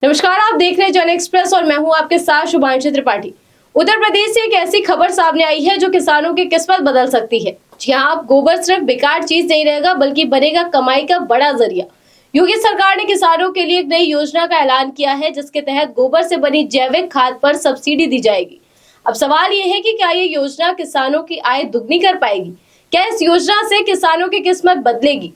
नमस्कार, आप देख रहे हैं जन एक्सप्रेस और मैं हूं आपके साथ शुभांशी त्रिपाठी। उत्तर प्रदेश से एक ऐसी खबर सामने आई है जो किसानों की किस्मत बदल सकती है। जहां अब गोबर सिर्फ बेकार चीज नहीं रहेगा बल्कि बनेगा कमाई का बड़ा जरिया। योगी सरकार ने किसानों के लिए एक नई योजना का ऐलान किया है जिसके तहत गोबर से बनी जैविक खाद पर सब्सिडी दी जाएगी। अब सवाल ये है कि क्या ये योजना किसानों की आय दुगनी कर पाएगी? क्या इस योजना से किसानों की किस्मत बदलेगी?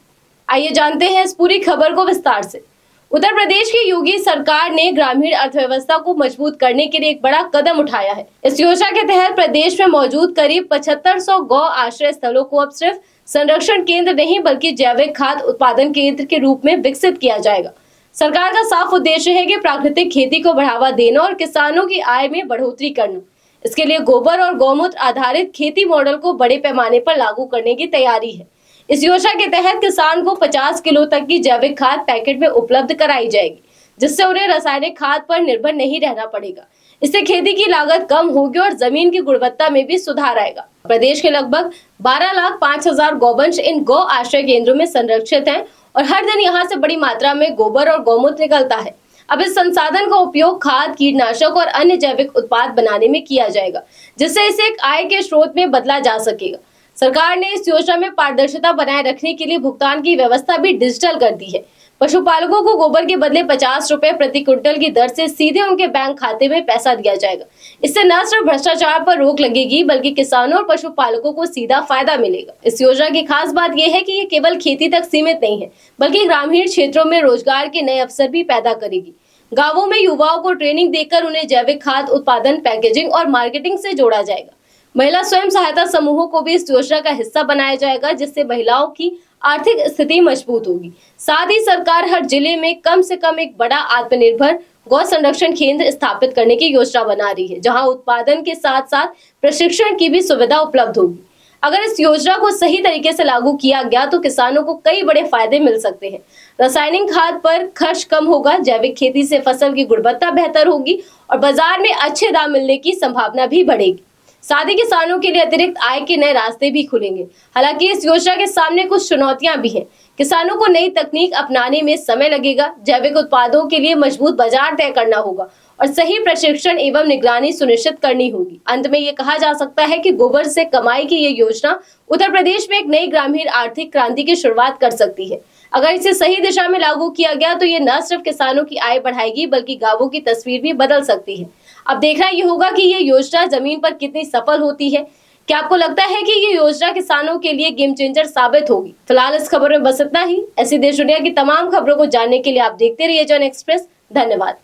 आइए जानते हैं इस पूरी खबर को विस्तार से। उत्तर प्रदेश की योगी सरकार ने ग्रामीण अर्थव्यवस्था को मजबूत करने के लिए एक बड़ा कदम उठाया है। इस योजना के तहत प्रदेश में मौजूद करीब 7500 गौ आश्रय स्थलों को अब सिर्फ संरक्षण केंद्र नहीं बल्कि जैविक खाद उत्पादन केंद्र के रूप में विकसित किया जाएगा। सरकार का साफ उद्देश्य है कि प्राकृतिक खेती को बढ़ावा देना और किसानों की आय में बढ़ोतरी करना। इसके लिए गोबर और गौमूत्र आधारित खेती मॉडल को बड़े पैमाने पर लागू करने की तैयारी है। इस योजना के तहत किसान को 50 किलो तक की जैविक खाद पैकेट में उपलब्ध कराई जाएगी, जिससे उन्हें रासायनिक खाद पर निर्भर नहीं रहना पड़ेगा। इससे खेती की लागत कम होगी और जमीन की गुणवत्ता में भी सुधार आएगा। प्रदेश के लगभग 12,05,000 गौवंश इन गौ आश्रय केंद्रों में संरक्षित हैं और हर दिन यहाँ से बड़ी मात्रा में गोबर और गौमूत्र निकलता है। अब इस संसाधन का उपयोग खाद, कीटनाशक और अन्य जैविक उत्पाद बनाने में किया जाएगा, जिससे इसे एक आय के स्रोत में बदला जा सकेगा। सरकार ने इस योजना में पारदर्शिता बनाए रखने के लिए भुगतान की व्यवस्था भी डिजिटल कर दी है। पशुपालकों को गोबर के बदले 50 रुपए प्रति क्विंटल की दर से सीधे उनके बैंक खाते में पैसा दिया जाएगा। इससे न सिर्फ भ्रष्टाचार पर रोक लगेगी बल्कि किसानों और पशुपालकों को सीधा फायदा मिलेगा। इस योजना की खास बात यह है कि ये केवल खेती तक सीमित नहीं है बल्कि ग्रामीण क्षेत्रों में रोजगार के नए अवसर भी पैदा करेगी। गाँवों में युवाओं को ट्रेनिंग देकर उन्हें जैविक खाद उत्पादन, पैकेजिंग और मार्केटिंग से जोड़ा जाएगा। महिला स्वयं सहायता समूहों को भी इस योजना का हिस्सा बनाया जाएगा, जिससे महिलाओं की आर्थिक स्थिति मजबूत होगी। साथ ही सरकार हर जिले में कम से कम एक बड़ा आत्मनिर्भर गौ संरक्षण केंद्र स्थापित करने की योजना बना रही है, जहां उत्पादन के साथ साथ प्रशिक्षण की भी सुविधा उपलब्ध होगी। अगर इस योजना को सही तरीके से लागू किया गया तो किसानों को कई बड़े फायदे मिल सकते हैं। रासायनिक खाद पर खर्च कम होगा, जैविक खेती से फसल की गुणवत्ता बेहतर होगी और बाजार में अच्छे दाम मिलने की संभावना भी बढ़ेगी। साथ ही किसानों के लिए अतिरिक्त आय के नए रास्ते भी खुलेंगे। हालांकि इस योजना के सामने कुछ चुनौतियां भी हैं। किसानों को नई तकनीक अपनाने में समय लगेगा, जैविक उत्पादों के लिए मजबूत बाजार तय करना होगा और सही प्रशिक्षण एवं निगरानी सुनिश्चित करनी होगी। अंत में ये कहा जा सकता है कि गोबर से कमाई की ये योजना उत्तर प्रदेश में एक नई ग्रामीण आर्थिक क्रांति की शुरुआत कर सकती है। अगर इसे सही दिशा में लागू किया गया तो ये न सिर्फ किसानों की आय बढ़ाएगी बल्कि गांवों की तस्वीर भी बदल सकती है। अब देखना ये होगा कि ये योजना जमीन पर कितनी सफल होती है। क्या आपको लगता है कि ये योजना किसानों के लिए गेम चेंजर साबित होगी? फिलहाल इस खबर में बस इतना ही। ऐसी देश दुनिया की तमाम खबरों को जानने के लिए आप देखते रहिए जन एक्सप्रेस। धन्यवाद।